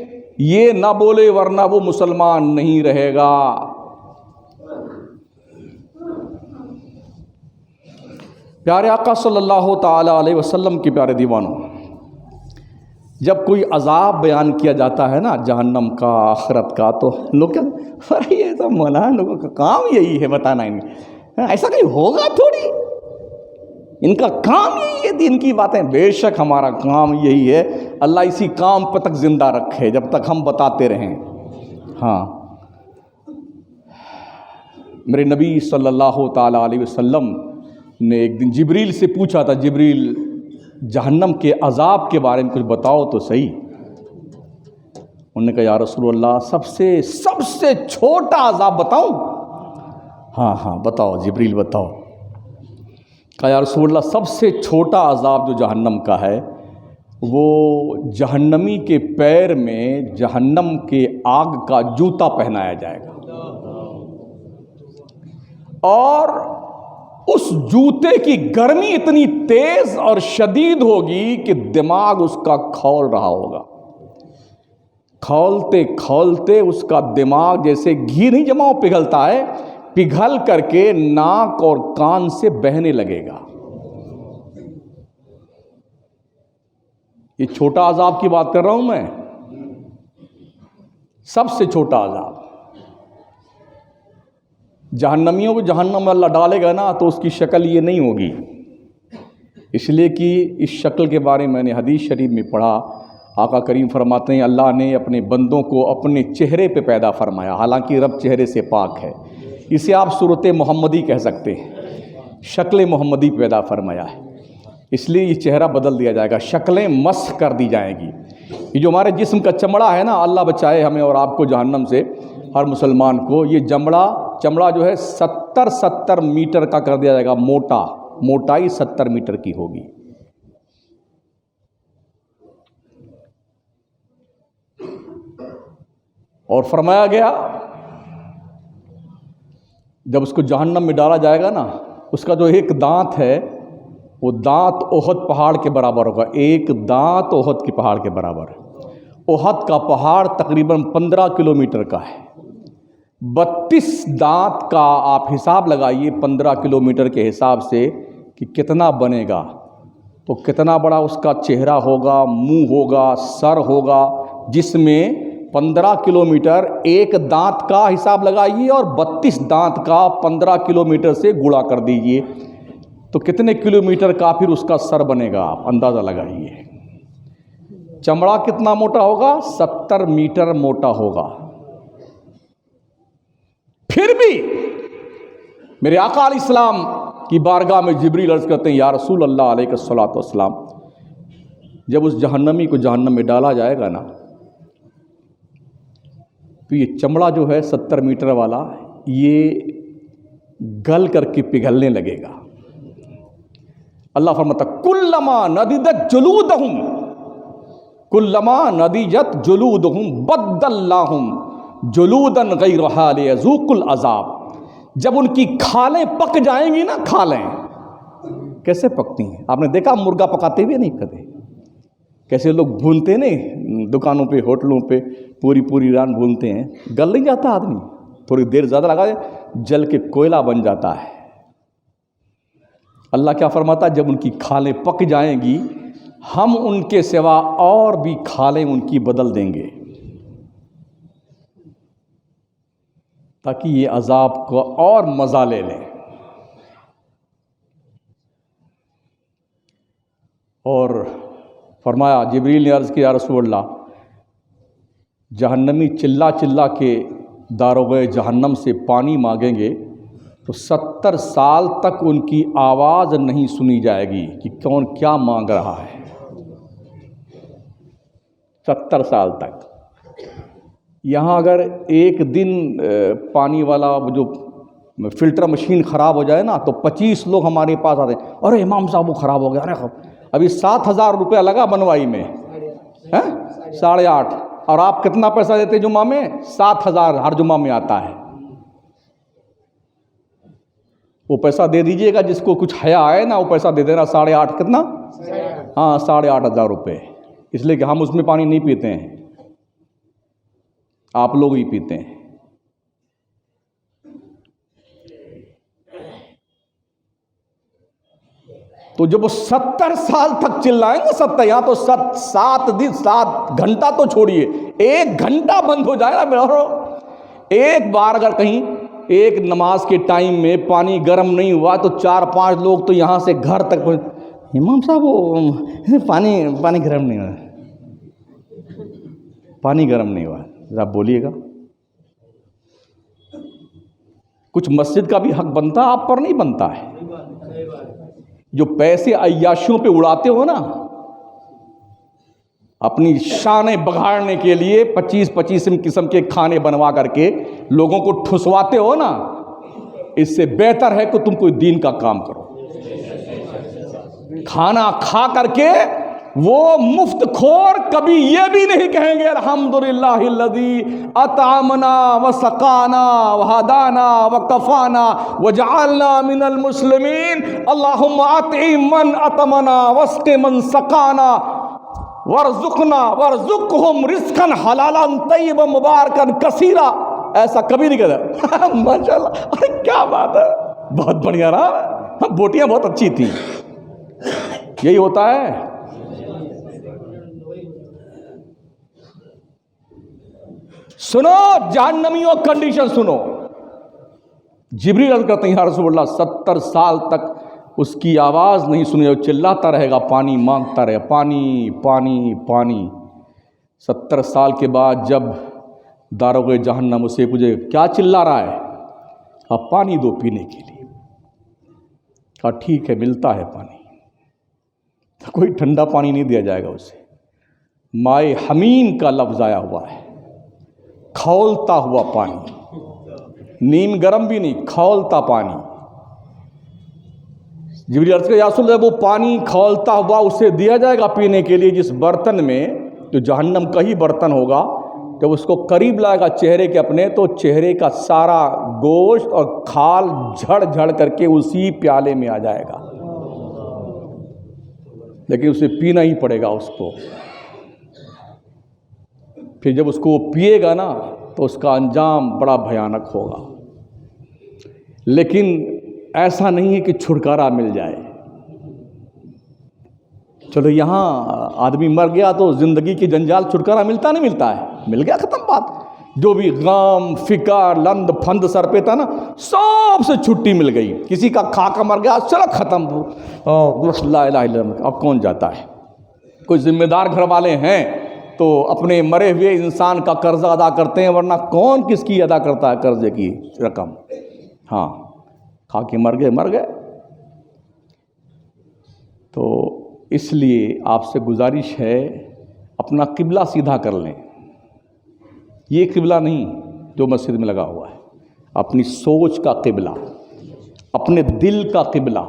A: یہ نہ بولے، ورنہ وہ مسلمان نہیں رہے گا۔ پیارے آقا صلی اللہ تعالی علیہ وسلم کے پیارے دیوانوں، جب کوئی عذاب بیان کیا جاتا ہے نا، جہنم کا، آخرت کا، تو لوگ کیا یہ تو مولانا لوگوں کا کام یہی ہے بتانا، ایسا کہیں ہوگا تھوڑی، ان کا کام یہی ہے دین کی باتیں۔ بے شک ہمارا کام یہی ہے، اللہ اسی کام پہ تک زندہ رکھے جب تک ہم بتاتے رہیں۔ ہاں، میرے نبی صلی اللہ تعالی علیہ وسلم نے ایک دن جبریل سے پوچھا تھا، جبریل جہنم کے عذاب کے بارے میں کچھ بتاؤ تو صحیح۔ انہوں نے کہا یا رسول اللہ سب سے چھوٹا عذاب بتاؤں؟ ہاں ہاں بتاؤ جبریل بتاؤ۔ کہا یا رسول اللہ سب سے چھوٹا عذاب جو جہنم کا ہے وہ جہنمی کے پیر میں جہنم کے آگ کا جوتا پہنایا جائے گا، اور اس جوتے کی گرمی اتنی تیز اور شدید ہوگی کہ دماغ اس کا کھول رہا ہوگا، کھولتے کھولتے اس کا دماغ جیسے گھی نہیں جماؤ پگھلتا ہے، پگھل کر کے ناک اور کان سے بہنے لگے گا۔ یہ چھوٹا عذاب کی بات کر رہا ہوں میں، سب سے چھوٹا عذاب۔ جہنمیوں کو جہنم میں اللہ ڈالے گا نا تو اس کی شکل یہ نہیں ہوگی، اس لیے کہ اس شکل کے بارے میں نے حدیث شریف میں پڑھا، آقا کریم فرماتے ہیں اللہ نے اپنے بندوں کو اپنے چہرے پہ پیدا فرمایا، حالانکہ رب چہرے سے پاک ہے، اسے آپ صورت محمدی کہہ سکتے ہیں، شکل محمدی پیدا فرمایا ہے، اس لیے یہ چہرہ بدل دیا جائے گا، شکلیں مسخ کر دی جائیں گی۔ یہ جو ہمارے جسم کا چمڑا ہے نا، اللہ بچائے ہمیں اور آپ کو جہنم سے، ہر مسلمان کو، یہ چمڑا جو ہے 70 میٹر کا کر دیا جائے گا، موٹائی 70 میٹر کی ہوگی۔ اور فرمایا گیا جب اس کو جہنم میں ڈالا جائے گا نا، اس کا جو ایک دانت ہے وہ دانت احد پہاڑ کے برابر ہوگا، ایک دانت احد کے پہاڑ کے برابر ہے۔ احد کا پہاڑ تقریباً 15 کلومیٹر کا ہے، 32 دانت کا آپ حساب لگائیے 15 کلومیٹر کے حساب سے کہ کتنا بنے گا، تو کتنا بڑا اس کا چہرہ ہوگا، منہ ہوگا، سر ہوگا، جس میں 15 کلومیٹر ایک دانت کا حساب لگائیے اور 32 دانت کا 15 کلومیٹر سے گڑا کر دیجئے، تو کتنے کلومیٹر کا پھر اس کا سر بنے گا، آپ اندازہ لگائیے۔ چمڑا کتنا موٹا ہوگا؟ 70 میٹر موٹا ہوگا۔ پھر بھی میرے آقا علیہ السلام کی بارگاہ میں جبریل عرض کرتے ہیں یا رسول اللہ علیہ الصلوۃ والسلام، جب اس جہنمی کو جہنم میں ڈالا جائے گا نا، تو یہ چمڑا جو ہے 70 میٹر والا یہ گل کر کے پگھلنے لگے گا۔ اللہ فرماتا کلما ندیدت جلودہم، کلما ندیجت جلودہم بدلناہم جلودن غیرہا لیذوقوا العذاب، جب ان کی کھالیں پک جائیں گی نا، کھالیں کیسے پکتی ہیں؟ آپ نے دیکھا مرغا پکاتے ہوئے نہیں کبھی؟ کیسے لوگ بھونتے نہیں دکانوں پہ، ہوٹلوں پہ، پوری رات بھونتے ہیں، گل نہیں جاتا آدمی، تھوڑی دیر زیادہ لگا دے جل کے کوئلہ بن جاتا ہے۔ اللہ کیا فرماتا ہے جب ان کی کھالیں پک جائیں گی، ہم ان کے سوا اور بھی کھالیں ان کی بدل دیں گے، تاکہ یہ عذاب کو اور مزہ لے لیں۔ اور فرمایا، جبریل نے عرض کیا، یا رسول اللہ، جہنمی چلا چلا کے داروغ جہنم سے پانی مانگیں گے تو 70 سال تک ان کی آواز نہیں سنی جائے گی کہ کون کیا مانگ رہا ہے۔ 70 سال تک۔ یہاں اگر ایک دن پانی والا جو فلٹر مشین خراب ہو جائے نا تو 25 لوگ ہمارے پاس آتے ہیں، ارے امام صاحب وہ خراب ہو گیا، ارے ابھی 7,000 روپیہ لگا بنوائی میں، 8.5، اور آپ کتنا پیسہ دیتے جمعہ میں؟ 7,000 ہر جمعہ میں آتا ہے۔ وہ پیسہ دے دیجئے گا، جس کو کچھ حیا آئے نا وہ پیسہ دے دینا، 8.5 کتنا؟ ہاں 8,500 روپے، اس لیے کہ ہم اس میں پانی نہیں پیتے ہیں، آپ لوگ ہی پیتے ہیں۔ تو جب وہ 70 سال تک چلائیں گے، 70 یہاں تو 7 گھنٹہ تو چھوڑیے، 1 گھنٹہ بند ہو جائے نا میرا، ایک بار اگر کہیں ایک نماز کے ٹائم میں پانی گرم نہیں ہوا تو 4-5 لوگ تو یہاں سے گھر تک امام صاحب وہ پانی گرم نہیں ہوا، پانی گرم نہیں ہوا، ذرا بولیے گا۔ کچھ مسجد کا بھی حق بنتا، آپ پر نہیں بنتا ہے۔ جو پیسے عیاشیوں پہ اڑاتے ہو نا، اپنی شانیں بگاڑنے کے لیے 25 قسم کے کھانے بنوا کر کے لوگوں کو ٹھسواتے ہو نا، اس سے بہتر ہے کہ تم کوئی دین کا کام کرو۔ کھانا کھا کر کے وہ مفت خور کبھی یہ بھی نہیں کہیں گے الحمدللہ الذی اطعمنا وسقانا وہدانا وکفانا وجعلنا من المسلمین، اللہم اطعم من اطعمنا واسق من سقانا وارزقہم رزقا حلالا طیبا مبارکا کثیرا۔ ایسا کبھی نہیں کہتا۔ ماشاءاللہ، ارے کیا بات ہے، بہت بڑھیا رہا، بوٹیاں بہت اچھی تھیں۔ یہی ہوتا ہے۔ سنو جہنمیوں کنڈیشن سنو، جبریل عرض کرتے ہیں، یا رسول اللہ 70 سال تک اس کی آواز نہیں سنی، اور چلاتا رہے گا، پانی مانگتا رہے، پانی پانی پانی۔ 70 سال کے بعد جب داروغ جہنم اسے پوچھے کیا چلا رہا ہے، اب پانی دو پینے کے لیے، کہا ٹھیک ہے ملتا ہے پانی، تو کوئی ٹھنڈا پانی نہیں دیا جائے گا اسے، مائے حمیم کا لفظ آیا ہوا ہے، کھولتا ہوا پانی، نیم گرم بھی نہیں، کھولتا پانی۔ جبریل عرض کیا، یا رسول اللہ وہ پانی کھولتا ہوا اسے دیا جائے گا پینے کے لیے جس برتن میں، جو جہنم کا ہی برتن ہوگا، جب اس کو قریب لائے گا چہرے کے اپنے تو چہرے کا سارا گوشت اور کھال جھڑ جھڑ کر کے اسی پیالے میں آ جائے گا، لیکن اسے پینا ہی پڑے گا اس کو۔ پھر جب اس کو وہ پیے گا نا تو اس کا انجام بڑا بھیانک ہوگا، لیکن ایسا نہیں ہے کہ چھٹکارا مل جائے۔ چلو یہاں آدمی مر گیا تو زندگی کی جنجال چھٹکارا ملتا نہیں ملتا ہے، مل گیا ختم بات، جو بھی غم فکر لند پھند سر پہ تھا نا سب سے چھٹی مل گئی، کسی کا کھا کا مر گیا چلو ختم، لا الہ الا اللہ، اب کون جاتا ہے؟ کوئی ذمہ دار گھر والے ہیں تو اپنے مرے ہوئے انسان کا قرضہ ادا کرتے ہیں، ورنہ کون کس کی ادا کرتا ہے قرضے کی رقم؟ ہاں کھا کے مر گئے۔ تو اس لیے آپ سے گزارش ہے اپنا قبلہ سیدھا کر لیں، یہ قبلہ نہیں جو مسجد میں لگا ہوا ہے، اپنی سوچ کا قبلہ، اپنے دل کا قبلہ،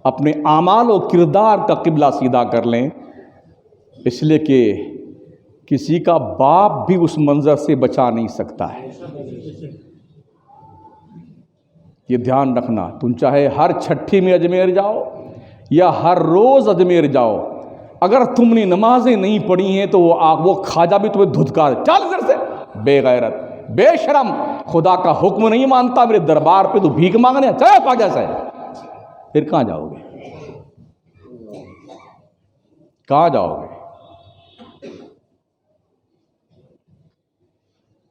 A: اپنے اعمال و کردار کا قبلہ سیدھا کر لیں، اس لیے کہ کسی کا باپ بھی اس منظر سے بچا نہیں سکتا ہے۔ یہ دھیان رکھنا، تم چاہے ہر چھٹی میں اجمیر جاؤ یا ہر روز اجمیر جاؤ، اگر تم نے نمازیں نہیں پڑھی ہیں تو وہ خواجہ بھی تمہیں دھتکار، چل ادھر سے بے غیرت بے شرم، خدا کا حکم نہیں مانتا، میرے دربار پہ تو بھیک مانگنے چلے خواجہ سے، پھر کہاں جاؤ گے؟ کہاں جاؤ گے؟